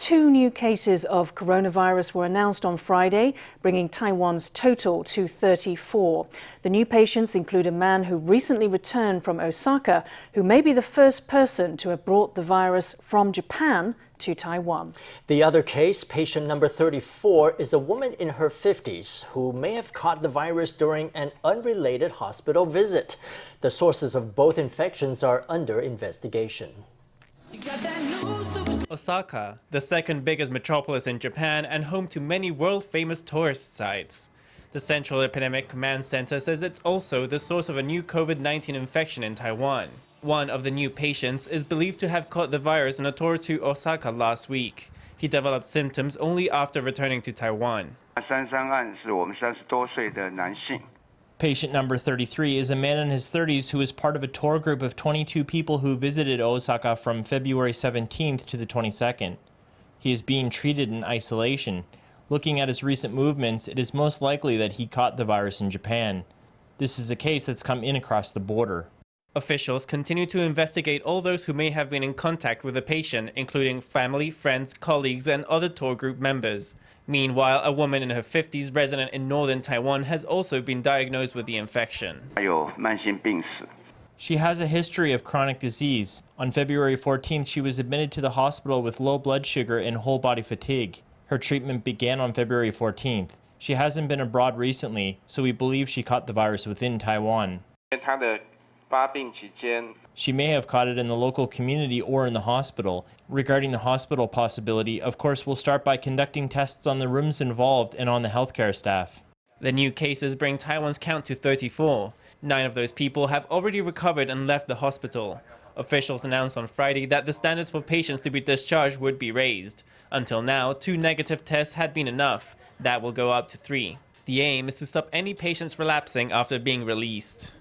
2 new cases of coronavirus were announced on Friday, bringing Taiwan's total to 34. The new patients include a man who recently returned from Osaka, who may be the first person to have brought the virus from Japan to Taiwan. The other case, patient number 34, is a woman in her 50s who may have caught the virus during an unrelated hospital visit. The sources of both infections are under investigation. Osaka, the second biggest metropolis in Japan and home to many world-famous tourist sites. The Central Epidemic Command Center says it's also the source of a new COVID-19 infection in Taiwan. One of the new patients is believed to have caught the virus on a tour to Osaka last week. He developed symptoms only after returning to Taiwan. Patient number 33 is a man in his 30s who is part of a tour group of 22 people who visited Osaka from February 17th to the 22nd. He is being treated in isolation. Looking at his recent movements, it is most likely that he caught the virus in Japan. This is a case that's come in across the border. Officials continue to investigate all those who may have been in contact with the patient, including family, friends, colleagues, and other tour group members. Meanwhile, a woman in her 50s resident in Northern Taiwan has also been diagnosed with the infection. She has a history of chronic disease. On February 14th, she was admitted to the hospital with low blood sugar and whole body fatigue. Her treatment began on February 14th. She hasn't been abroad recently, so we believe she caught the virus within Taiwan. She may have caught it in the local community or in the hospital. Regarding the hospital possibility, of course, we'll start by conducting tests on the rooms involved and on the healthcare staff. The new cases bring Taiwan's count to 34. 9 of those people have already recovered and left the hospital. Officials announced on Friday that the standards for patients to be discharged would be raised. Until now, 2 negative tests had been enough. That will go up to 3. The aim is to stop any patients relapsing after being released.